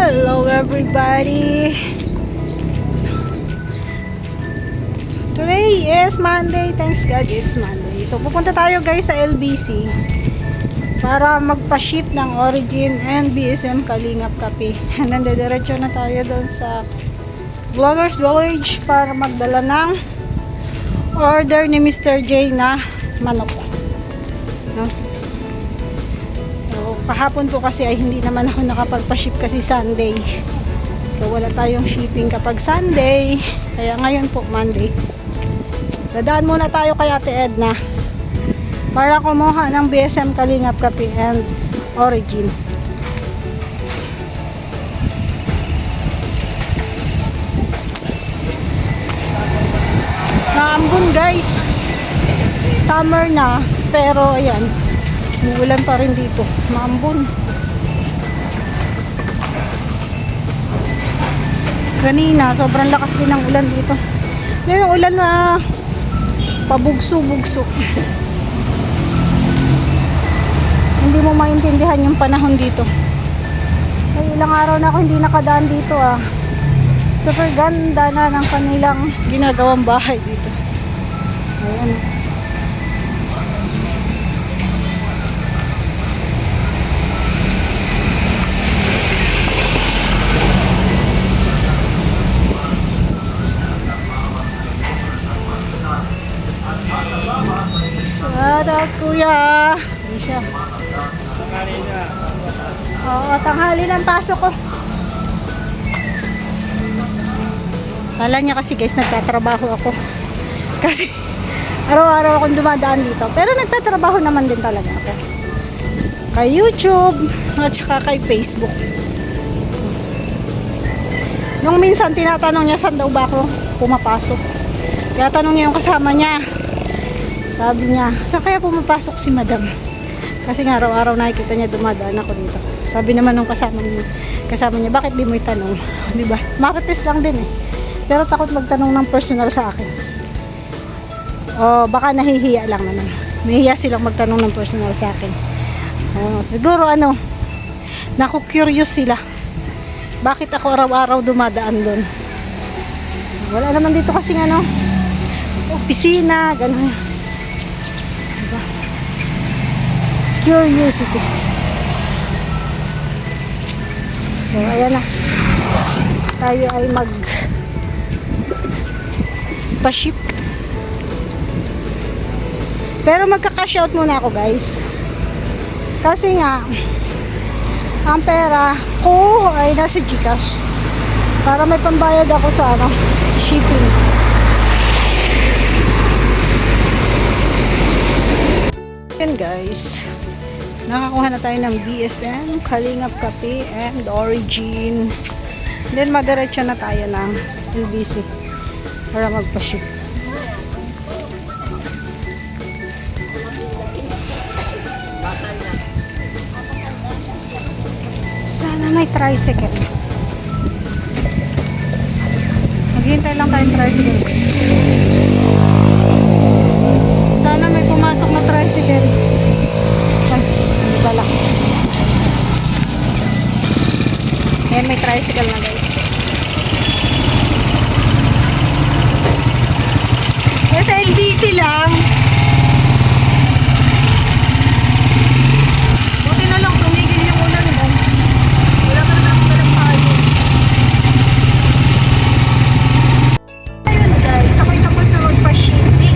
Hello everybody. Today is Monday. Thanks God it's Monday. So pupunta tayo guys sa LBC para magpa-ship ng Origin and BSM Kalingap Kape. And then diretso na tayo doon sa Vloggers Village para magdala ng order ni Mr. J na manok. No? So, kahapon po kasi ay hindi naman ako nakapagpa-ship kasi Sunday. So wala tayong shipping kapag Sunday. Kaya ngayon po Monday. So, dadaan muna tayo kay Ate Edna para kumuha ng BSM Kalingap Kape and Origin. Naambun guys. Summer na pero ayan, umuulan pa rin dito. Maambun. Kanina sobrang lakas din ng ulan dito. Yung ulan na pabugso-bugso. Hindi mo maintindihan yung panahon dito. Ay, ilang araw na ako hindi nakadaan dito ah. Super ganda na ng kanilang ginagawang bahay dito. Ayan. Shout out kuya. Ayan siya. Oo, tanghali ng pasok ko. Kala niya kasi guys nagtatrabaho ako. Kasi araw-araw akong dumadaan dito. Pero nagtatrabaho naman din talaga ako. Kay YouTube at saka kay Facebook. Nung minsan tinatanong niya saan daw ba ako pumapasok. Kaya tanong niya yung kasama niya. Sabi niya, saan kaya pumapasok si madam? Kasi nga araw-araw nakikita niya dumadaan ako dito. Sabi naman nung kasama niya, bakit di mo itanong? Diba? Marites lang din eh. Pero takot magtanong ng personal sa akin. O baka nahihiya lang naman. Nahihiya silang magtanong ng personal sa akin. Siguro naku-curious sila. Bakit ako araw-araw dumadaan doon? Wala naman dito kasi opisina, gano'n. Diba? Curiosity. So, ayan na. Tayo ay pa-ship. Pero magka-cash out muna ako guys. Kasi nga ang pera ko ay nasa GCash. Para may pambayad ako sa shipping. Yan guys. Nakakuha na tayo ng BSM Kalingap Kape and Origin. Then madiretso na tayo ng LBC para magpa-ship. Sana may tricycle. Maghihintay lang tayong tricycle. Sana may pumasok na tricycle. Ay, hindi pala. Ayan, may tricycle na guys. Sa LBC lang. Buti na lang tumigil yung ulan guys. Wala ka na akong dalang payo. Ayun guys, ako'y tapos na magpa-shipping.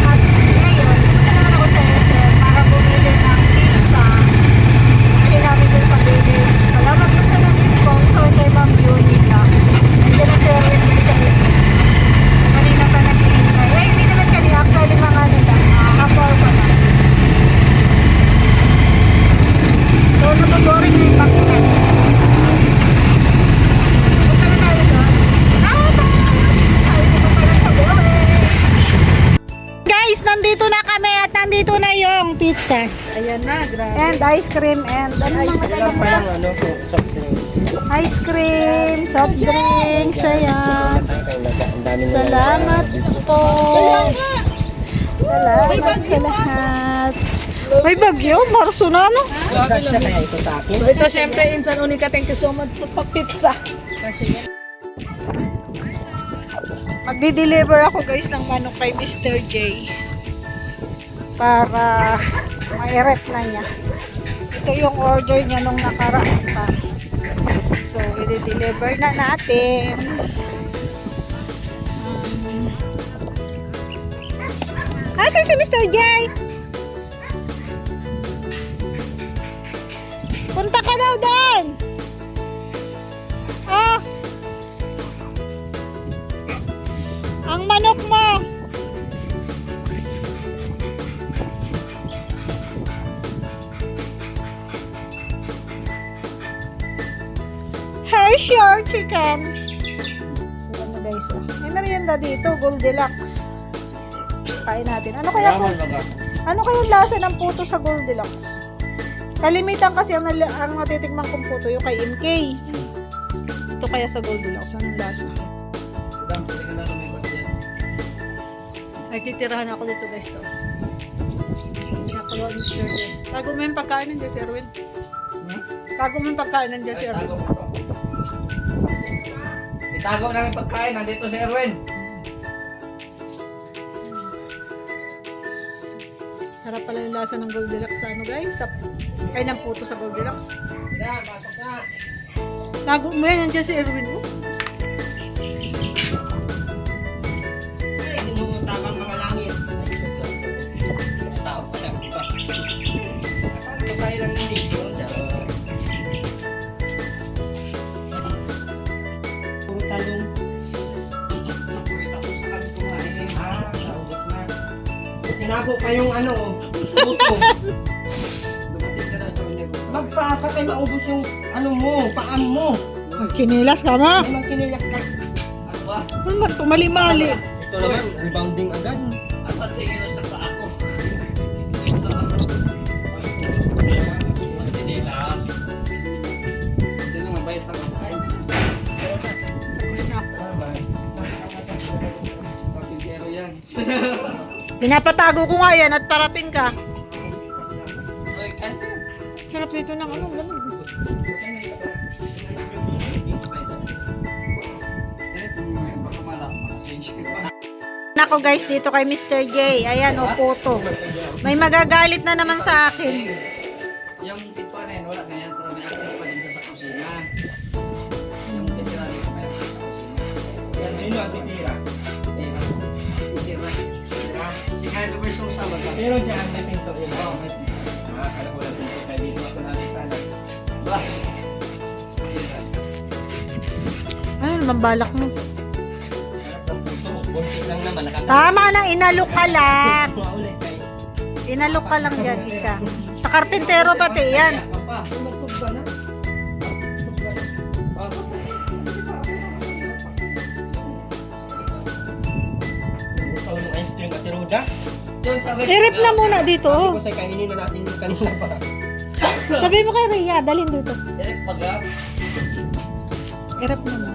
At ngayon, pumunta naman ako sa SM para bumili ng pizza. Kasi namin din sa baby. Salamat po sa nag-sponsor kay Ma'am Yunita. Nandiyan na sir sa SM. Kanina pa naghihintay. Eh, hindi naman kanina. Actually, mga kapor pa lang. So, napaboring na yung makina. Punta na tayo doon. Tayo na pa lang sa buhay. Guys, nandito na kami at nandito na yung pizza. Ayan na, grabe. And ice cream and Ice lang pa yung soft drinks. ice cream, soft drinks, ayan. Salamat po. Salamat sa lahat. May bagyo, Marso na, no? Kasya kaya ito sa akin. So ito syempre, Insan Unika, thank you so much sa pa-pizza. Kasi Magdi-deliver ako guys ng manok kay Mr. J. Para ma-rep na niya. Ito yung order niya nung nakaraan pa. So, i-deliver na natin. Asan si Mr. J? Punta ka daw doon. Ah. Ang manok mo. Here's your chicken. So, ano guys, oh. May merienda dito, Goldilocks. Kain natin. Ano kaya po? Ano kayong lasa ng puto sa Goldilocks? Kalimitan kasi ang natitikman kong puto yung kay MK. Ito kaya sa Goldilocks, anong lasa? Nagtitirahan ako dito guys to. Pinakaluan ni Sir Jen. Tago mo yung pagkain ng Sir Erwin. Tago mo yung pagkain ng Sir Erwin. Itago namin pagkain. Nandito si Erwin. Sarap pala yung lasa ng Goldilocks sa ano guys. Ay ng puto sa Goldilocks. Yan, pasok na. Tago mo yan si Erwin. Oh. Tinutapang mga langit. Tao pala, di ba? Akala ko tayo lang nandito. Puro talong. Tapos na kami kumain. Naubos na. Tinago pa yung ano, puto. Dumating ka na sa unya. Magpapa kay maubos yung ano mo, paan mo. Kinilas ka ma. May magsinilas ka. Ano ba? Ano man, tumali-mali. Ito naman, rebounding agad. Ano ba tingin sa paa ko? Sinilas. Hindi naman bayad na kain. Tapos na ako. Kapitero yan. Pinapatago ko nga yan at parating ka. Oy, kan. Sarap nito ng ano, lamig. Nako guys, dito kay Mr. J. Ayan o, puto. May magagalit na naman sa akin. Yung tito na yun, wala ganyan pero may access pa din siya sa kusina. Yung titira dito may access sa kusina. Yan, may titira. Titira. Si Kyle Dumerso sa wala. Pero dyan may pinto yun. Oo, may pinto. Kala ko lang pinto kaya dito ako nakita na. Ba? Ano naman balak mo? Bunti lang naman. Tama na, inalok ka lang. Inalok ka lang yan, isa. Sa karpintero pati yan. Irip na muna dito. oh. Kainin na natin yung kanina pa. Sabi mo kay Rhea, dalhin dito. Irip pag Irip na muna.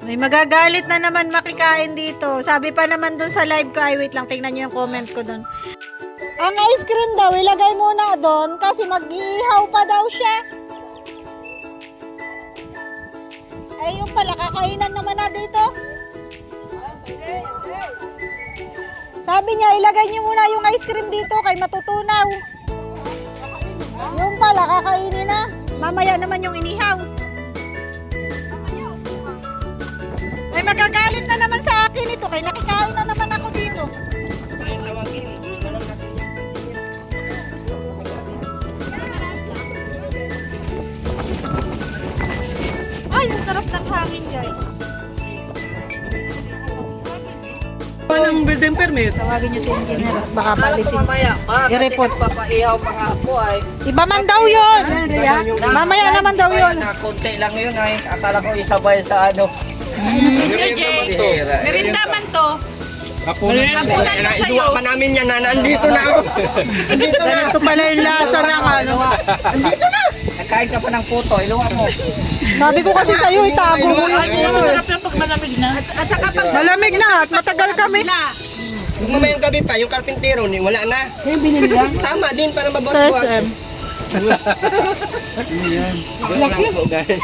May magagalit na naman makikain dito. Sabi pa naman dun sa live ko, ay wait lang, tingnan nyo yung comment ko dun. Ang ice cream daw, ilagay muna doon kasi mag-iihaw pa daw siya. Ay, yung pala, kakainan naman na dito. Sabi niya, ilagay niyo muna yung ice cream dito kay matutunaw. Yung pala, kakainin na. Mamaya naman yung inihaw. Ay, magagalit na naman sa akin ito kay nakikain na naman ako dito. Ay, ang sarap ng hangin, guys. ng building permit. Tawagin niyo si engineer at baka Akala ko palisin. mamaya pa, kasi I-report. nagpapaihaw pa nga ako ay. Iba man daw yun. Mamaya naman daw yun. Na konti lang yun ay. Akala ko isabay sa ano. Mr. J, merinda man to. Hapunan mo sa'yo. Iduwa pa namin yan na nandito na ako. Nandito na. Ganito pala yung lasa ng ano. Nandito na. Nagkain ka pa ng puto, iluwa mo. Sabi ko kasi sa'yo, itago mo yung Masarap yan pag malamig na. At saka pag malamig na at matagal kami. Kung mamayang gabi pa, yung karpintero, wala na. Yung binili lang. Tama din para Sa mabawas SM. Wala lang po, guys.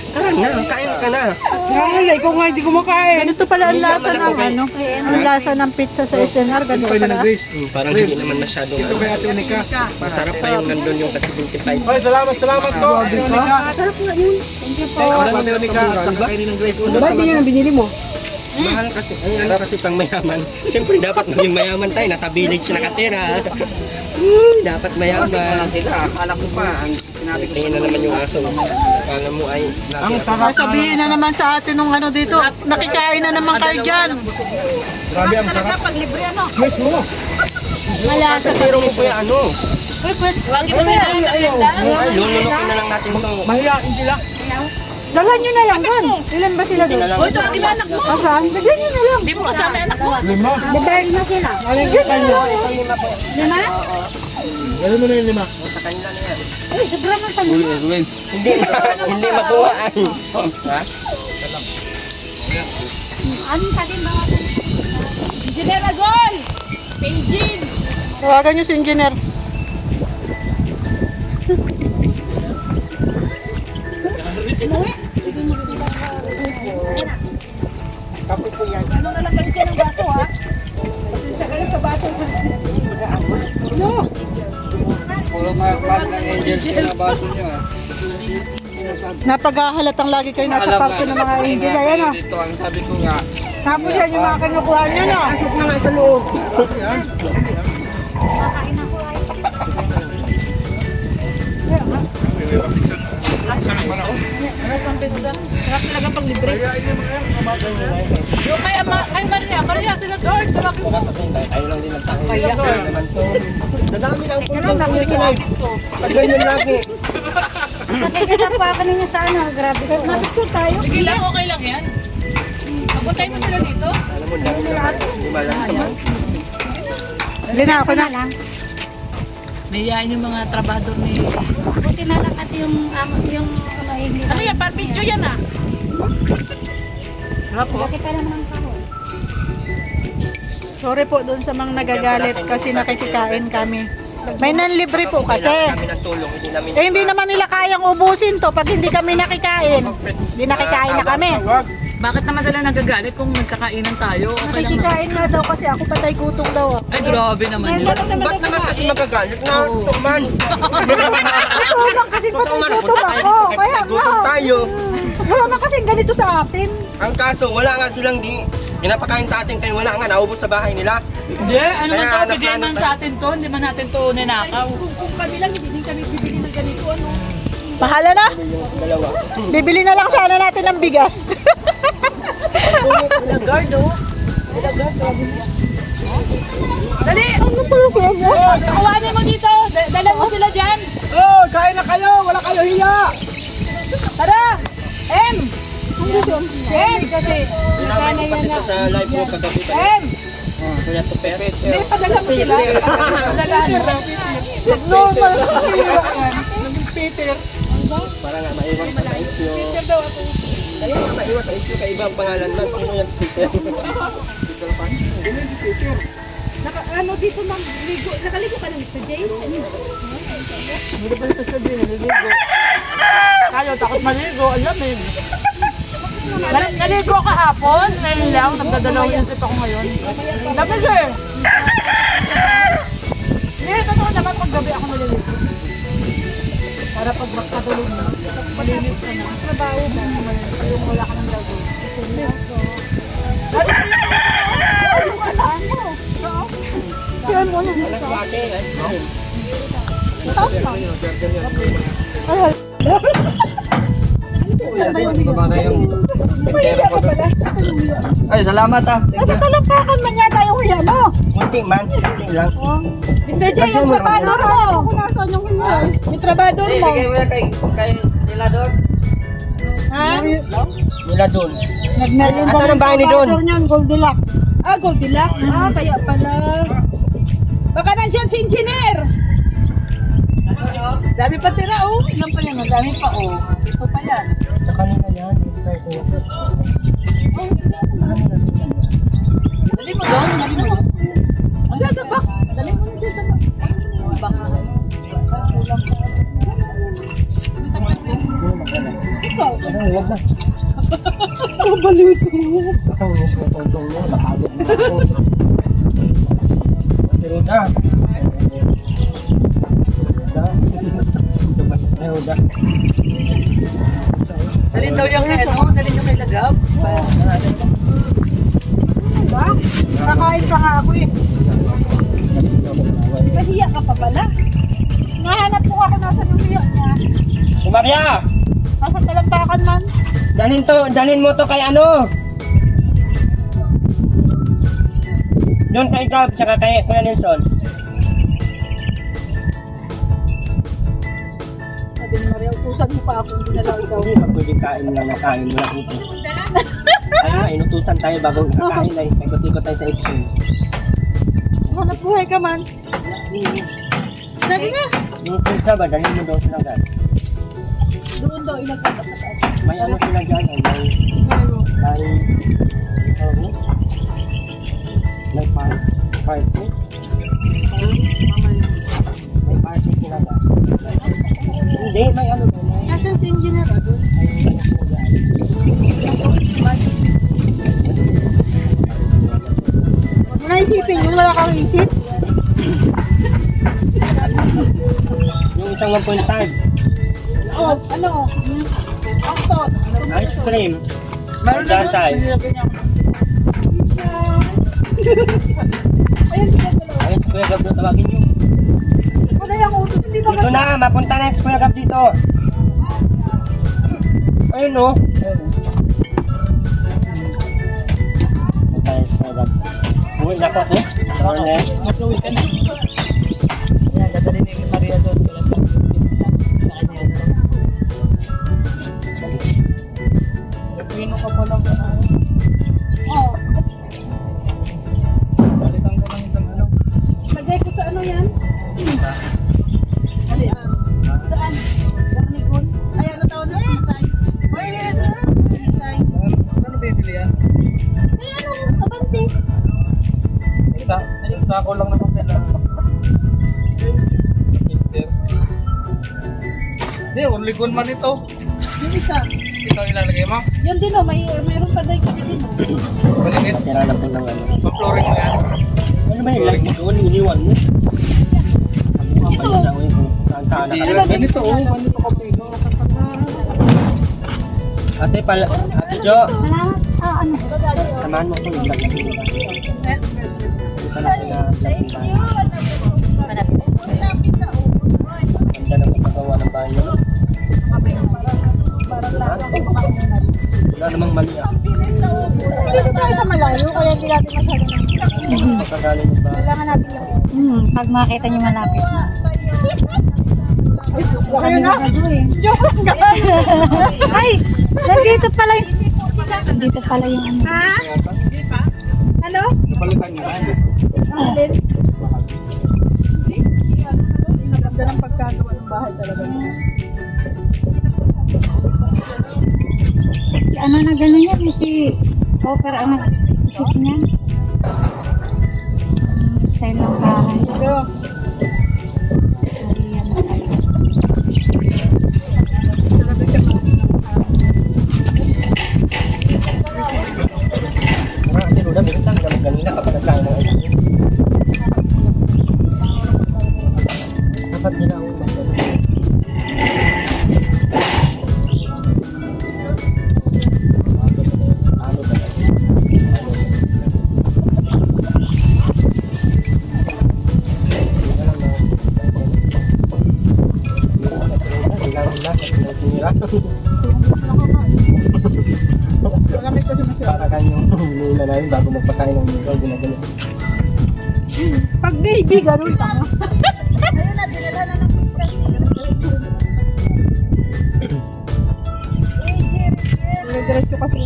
Tara na, kain ka na. Nangalay ko nga, hindi kumakain. Ganito pala ang lasa ng ano, ang lasa ng pizza sa SNR, ganito pala. Parang hindi naman masyadong Ito kay Ate Unica. masarap pa yung nandun yung kasi 25. Ay, salamat po, Ate Unica. Sarap nga yun. Thank you po. Wala na Ate Unica at saka kainin ng Grace. Ba't yun ang binili mo? Mahal kasi, ay ano kasi pang mayaman. Siyempre dapat maging mayaman tayo, nasa village nakatira. Dapat mayaman. Wala sila. Akala ko pa. Ang sinabi ko Tingin na naman yung aso. Akala mo ay Ang sarap. Sabihin na naman sa atin nung ano dito, nakikain na naman kayo dyan. Grabe ang sarap. Pag libre ano? Mismo. Malasa pa pero mo po yung ano. Lagi mo sila ang merienda. Ay, lulunukin na lang natin ito. Mahihain sila. Dalhan nyo na lang doon. Ilan ba sila doon? O, ito, di ba anak mo? Asan? Bigyan nyo na lang. Di mo kasama yung anak mo. 5. Bigyan na sila. Bigyan nyo na lang. Lima po. Lima? Gano'n mo na yung 5. Sa kanila na yan. Ay, sobrang ang sali. Hindi makuha ay. Ha? Anong sabi mga Engineer Agol! Engine! Tawagan nyo si engineer. Kapit ko yan. Ano na lang kayo dyan ng baso ha? Pasensya kayo sa baso. puro mga club ng angels na baso nyo. Napaghahalatang lagi kayo nasa Alam parke nga, ng mga angel. Ayan o. Dito ang sabi ko nga. Tapos yan yung mga kinukuha nyo no. Pasok na nga sa loob. Sarap talaga pag libre. Yung kay Maria sila doon. Sarap mo. Tayo lang din nagtayo. Kaya. Naman to. Dadami lang po ng mga kinay. Pag ganyan lagi. Nakikita pa ako ninyo sa ano. Grabe ko. Mapicture tayo. Sige lang, okay lang yan. Papuntay mo sila dito. Alam mo, dami naman. Di ba lang naman? Hindi na ako na. May yain yung mga trabador ni... Buti na lang at yung hindi Ano yan? Par video yan ah. Laki pa naman ang kahon. Sorry po doon sa mga nagagalit kasi nakikikain kami. May nanlibre po kasi. Kami ng tulong, hindi namin. Eh hindi naman nila kayang ubusin to pag hindi kami nakikain. Hindi nakikain na kami. Bakit naman sila nagagalit kung nagkakainan tayo? Okay lang naman. Nakikikain nga daw kasi ako patay gutom daw ako. Ay, grabe naman yun. Ba't naman kasi magagalit na tuman? Totoo lang kasi patay gutom ako. Kaya Gutom nga. tayo. Wala na kasing ganito sa atin. Ang kaso, wala nga silang pinapakain sa atin kaya wala nga naubos sa bahay nila. Hindi, ano Kaya man to, naplano bigay man tayo. sa atin to, hindi man natin to ninakaw. Kung kami lang, hindi din kami bibili ng ganito, ano? Bahala na. Yung dalawa. Bibili na lang sana natin ng bigas. Dali! Ano pala ko mo? Kuhanin mo dito, dala mo sila dyan. Oh, kain na kayo. Wala kayo hiya. Tara! M! M! Kasi, Sinabi ko kasi ito sa live ko kagabi pa. M! Kuya Tupet. Hindi, padala mo sila. Padala mo. Normal. Peter. Para nga maiwas pa sa isyo. Kaya nga maiwas sa isyo kay ibang pangalan man. Sino yan? Peter? Ano dito, ma'am? Nakaligo ka lang sa Jay? Hindi pa ito sabi, naliligo. Tayo, takot maligo. Alam eh. Naligo kahapon. Ngayon lang, nagdadalawang isip ako ngayon. Dami sir! Hindi, totoo naman pag gabi ako naliligo. Para pag magkatulog na, malinis ka na. Trabaho mo, yung wala ka ng gagawin. Kasi niya. Yung alam mo. Yan mo lang. Alas ko ate. Ay, salamat ah. Nasa talampakan man yata yung hiya mo. Munting man. Munting lang. Mr. J, yung trabador mo. Kung nasaan yung hiya. Yung trabador mo. Sige, mo kay nila doon. Ha? Nila doon. Nagmeron Asan ang bahay ni Don? niyan, Goldilocks. Ah, Goldilocks? Ah, kaya pala. Baka nandiyan si Engineer. Dami pa tira, oh. Ilan pa yan? Dami pa, oh. Ito pa yan. Sa kanila yan. Dito tayo kuya. Dali mo doon, dali mo. Wala sa box. Dali mo dyan sa box. Ikaw. Ano, huwag na. Baliw ito. Ang tutong mo, nakagod na ako. Pero da. Da. Dalhin daw yung kay ano, dalhin yung kay Lagab. Diba? Kakain pa nga ako eh. Mahiya ka pa pala. Nahanap ko ako nasa nuhiya niya. Si Maria! Nasa talampakan man. Dalhin mo to kay ano? Doon kay Gab, tsaka kay Kuya Nelson. Sabi ni Maria, utusan mo pa ako, hindi na lang ikaw. Hindi pa pwedeng kain lang na kain mo lang ito. Ay, inutusan tayo bago kakain ay ikot-ikot tayo sa school. Hanap buhay ka man. Sabi nga. Yung pizza ba, dalhin mo daw sila Gab. Doon daw ilang tapat sa taas. May ano sila dyan, may party. May party sila ba? Hindi, may ano ba? May Nasaan si engineer? Doon. Huwag mo na isipin yun, wala kang isip. yung isang 1.5 Oh, ano? Octo. ice cream. Meron na doon. Dasay. Ayun, sige ko lang. Ayun si Kuya Gab na tawagin nyo. Wala yung uso, hindi ba Dito na, mapunta na si Kuya Gab dito. Ayun no. Ayun tayo si Kuya Gab. Uwi na po eh. Morning. Mag-uwi ka na. Yan, dadali ni Maria doon. Wala pang pizza. Nakanyasa. Nagpino ka pa lang. Oo. Balitan ko lang isang ano. Lagay ko sa ano yan? Alian. Saan? Garnicon? Ay, ano tawag na? Free-size. Free-size. Ano bibili yan? Ay, ano? Abante. Sako lang naman sila. Hindi, only gun man ito. Yung isa. Ito ilalagay mo. Yun din o, mayroon pa dahil kami din o. Paligid. Tira na po ng ano. Pa-flooring mo yan. Ano ba yung like mo doon? Iniwan mo. Ang Ito. bansa ko yun. Saan saan Hindi, nakalagay. ganito oh. Ganito ka pino. Ate pala, Ate Jo. Salamat. Ano? Samahan mo ko yung vlog natin. Hindi pa natin na vlog yung bahay. Ganda na magpagawa ng bahay. Wala namang mali ah. Dito tayo sa malayo, kaya hindi natin masyado Magkagaling yung bahay. kailangan natin yung... Pag makita niyo malapit na. Ayun na. Joke lang ka. Ay! Nandito pala yung... Nandito pala yung ano. Ha? Ano? Napalitan niya. Alin? Ganda ng pagkagawa ng bahay talaga. Si ano na gano'n yan? Si Copper ang nag-isip niyan. Style ng bahay. Ito. Korean na tayo. Talaga siya Tara, Ate Ruda, binitang naman kanina kapag nagkain ng ice cream. Dapat sila ang magdala. Ano ba? Malamig kasi masyado. Para kanyang nila namin bago magpakain ng muso, ginagano. Pag baby, ganun tama. Ayun na, dinala na ng pizza si diretso kasi.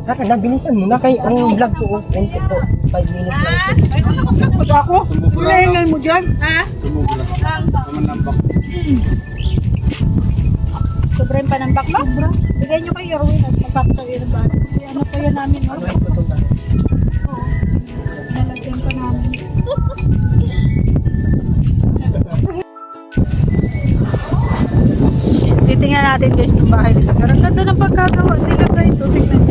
Kaka, nabilisan mo na kay ang vlog ko. 20 po, 5 minutes lang. Ay, ano ka vlog ako? Hulaingay mo dyan? Ha? Tumugula. Naman nambak. Sobrang panambak ba? Bigay nyo kay Erwin at magpapatayo ng bahay. Ano pa yan namin? Ano yung putong na? natin guys itong bahay nito. Pero ang ganda ng pagkagawa nila guys. O, tingnan.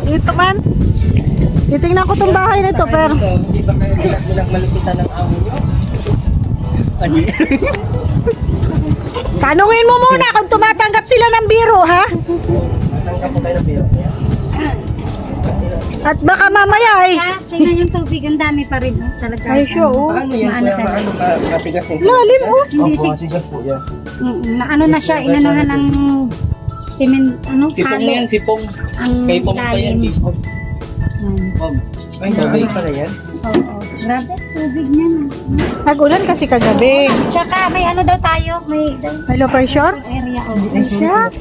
Dito man. Titingnan ko itong bahay nito pero Hindi ba kayo bilang malupitan ng amo nyo? Ano yun? tanungin mo muna kung tumatanggap sila ng biro, ha? Tanggap po kayo ng biro niya? At baka mamaya eh. Tingnan yung tubig, ang dami pa rin. Talaga. Ay, sure, oh. Paano yan? Maano Kuya? Maano ka? Matigas yung Lalim, oh. Hindi Opo, matigas po yan. Ano na siya, inanuhan ng simen, ano, Sipong yan, sipong. ang Kay Pong pa yan, lalim. sipong. Pong. Ay, naano pala yan? Oo. Grabe, tubig niya na. Nagulan kasi kagabi. Tsaka may ano daw tayo, may May low pressure? area. Ay, siya.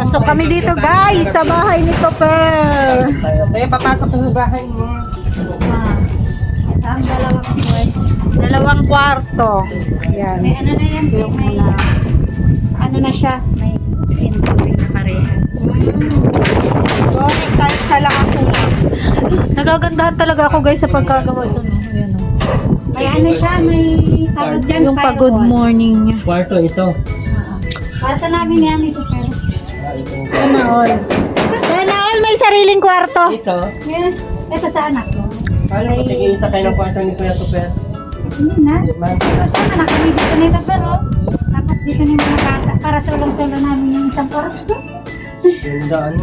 So kami dito guys sa bahay ni Topper. Kaya papasok ka sa bahay mo. Ang dalawang kwart. Dalawang kwarto. Yan. May ano na yan, may ano na siya, may tubig na parehas. Boring tiles na lang ako. Nagagandahan talaga ako guys sa pagkagawa ito. No? Ayan, oh. May ano siya, may tawag dyan, Yung pa good firewall. morning niya. Kwarto ito. Kwarto namin yan, ito pero. Sana all. Sana all may sariling kwarto. Ito. Yan, ito sa anak ko. Paano kung tigil isa kayo ng kwarto ni Kuya Tupper? Hindi na. Ma'am. Sa anak kami dito nito pero. Tapos dito na yung mga bata, para sulong-sulo namin yung isang kwarto. Yung daan.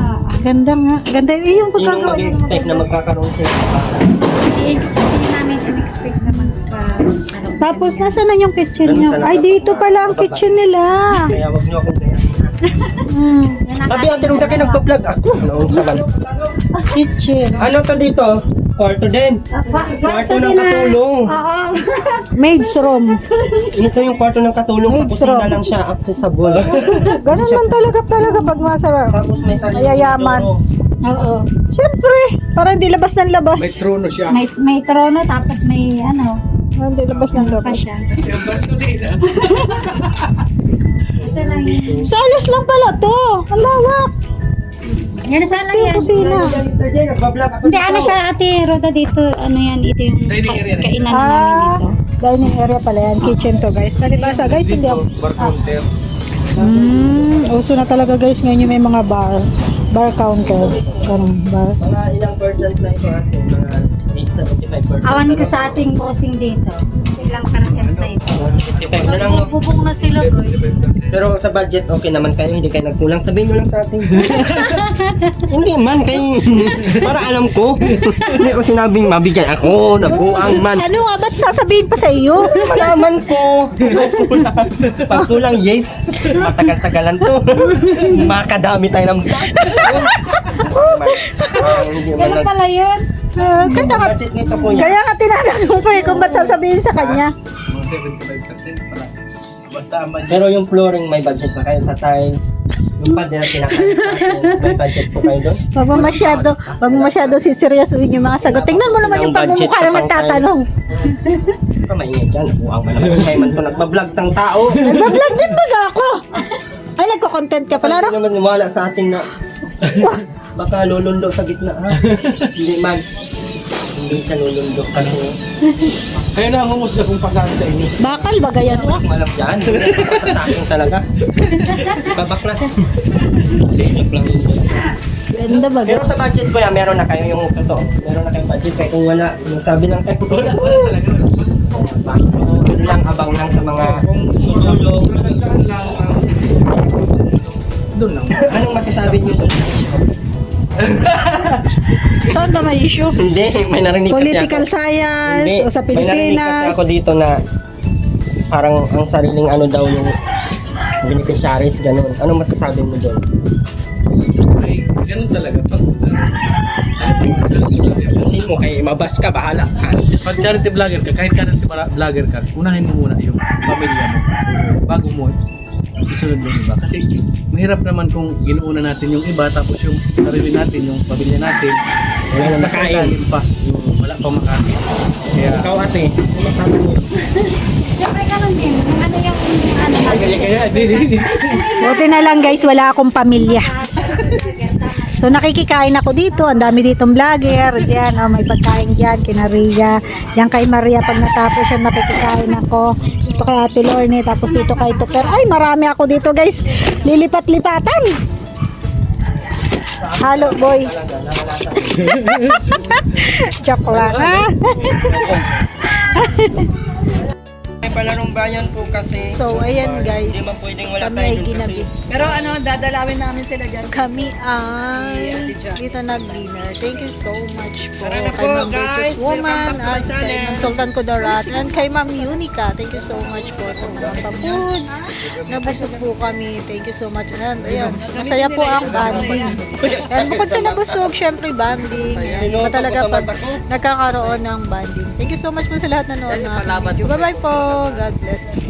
Ganda nga. Ganda yung Sinong pagkagawa niya. mag-expect na magkakaroon sila ng bata? Hindi namin in-expect na Tapos nasaan na yung kitchen Ganun niya? talaga. Ay dito pala ang kitchen nila. Kaya wag niyo akong kaya. Hmm. Sabi ang tinong kayo nagpa-vlog ako. Noong saman. Kitchen. Ano to dito? Kwarto din. Kwarto ng katulong. Oo. Maid's room. Ito yung kwarto ng katulong. Sa Maid's kusina room. lang siya accessible. Ganun man talaga pag masa. Tapos may sarili. Mayayaman. Oo. Siyempre, para hindi labas ng labas. May trono siya. May trono tapos may ano, Para hindi labas ng pa labas. siya. Ito lang yun. Sa alas lang pala to. Ang lawak. Yan sana Ito yung yan. kusina. Nagbablog ako Hindi, dito. ano siya, Ate Roda dito, ano yan, ito yung Dining area na. kainan namin Ah, dito. dining area pala yan. Kitchen to guys. Talibasa guys, hindi ako. Bar counter. Uso na talaga guys ngayon yung may mga bar. Bar counter. Ganun, bar. Mga ilang percent na ito ate? Mga 875%. Awan ko sa ating bossing dito. Ilang percent na ito. 75 na lang. No? Bubong na sila guys. Pero sa budget, okay naman kayo. Hindi kayo nagkulang. Sabihin nyo lang sa atin. Hindi man. Kayo, para alam ko. Hindi ko sinabing mabigyan ako. Nabuang man. Ano nga, ba't sasabihin pa sa iyo? Malaman ko. Pag kulang, yes. Matagal-tagalan to. Makadami tayo ng hindi man Ganun pala yun. Kaya nga, budget nito po yan. kaya nga tinatanong ko eh kung ba't sasabihin sa kanya. Mga 75% pala. Basta ang budget. Pero yung flooring, may budget na kayo sa tiles. Yung pader, kinakain may budget po kayo doon. Wag mo masyado siseryosuhin yung mga sagot. Tingnan mo naman yung pagmumukha ng nagtatanong. Ito maingay dyan. Buang ka naman. Kaya man po nagbablog ng tao. Nagbablog din baga ako. Ay, nagko-content ka pala, Hindi no? naman wala sa atin na baka lulundo sa gitna ha. Hindi man. Hindi siya lulundo kasi Kayo na ang humusga kung pasahan sa inyo. Bakal baga yan, no? malap dyan. Sa akin talaga. Babaklas. Joke lang yun. Ganda baga. Pero sa budget ko yan, meron na kayo yung totoo. Meron na kayong budget. Kaya kung wala, yung sabi ng kayo. Wala talaga. So, yun lang, abang lang sa mga tutulong. Saan lang ang... Doon lang. Anong masasabi niyo doon sa issue? Saan ba may issue? Hindi, may narinig kasi Political ako. science Hindi, o sa may narinig kasi Pilipinas. ako dito na parang ang sariling ano daw yung beneficiaries, ganun. Anong masasabi mo doon? Ay, ganun talaga. Pag Sino mo kay mabas ka, bahala ka. pag charity vlogger ka, kahit charity vlogger ka, unahin mo muna yung pamilya mo bago mo isunod yung iba. Kasi mahirap naman kung ginuuna natin yung iba tapos yung sarili natin, yung pamilya natin, Wala na nasa makain. ilalim pa. Wala pa makain. Kaya, Ikaw ate, ano masasabi mo? Siyempre ganun din. Yung ano yung ano. kaya, di. Buti na lang guys, wala akong pamilya. So nakikikain ako dito, ang dami ditong vlogger, diyan, oh, may pagkain diyan kina Rhea, diyan kay Maria pag natapos yan makikikain ako. Dito kay Ate Lorne, tapos dito kay Tuper. Ay, marami ako dito, guys. Lilipat-lipatan. Halo, boy. Joke lang, ha? May palarong bayan po kasi. So, ayan, guys. Hindi man pwedeng wala Kami tayo ay dun ginabi. kasi. Pero ano, dadalawin namin sila dyan. Kami ay Ate Jack. dito nag-dinner. Thank you so much po Tara na kay po, Ma'am guys. Virtuous Woman Welcome back to my at kay channel. Ma'am Sultan Kudarat and kay Ma'am Unica. Thank you so much po sa mga pa-foods. Nabusog po kami. Thank you so much. And ayun, masaya po ang banding. And bukod sa nabusog, syempre banding. Ayan, iba talaga pag nagkakaroon ng banding. Thank you so much po sa lahat na noon ng aking video. Bye-bye po. God bless us.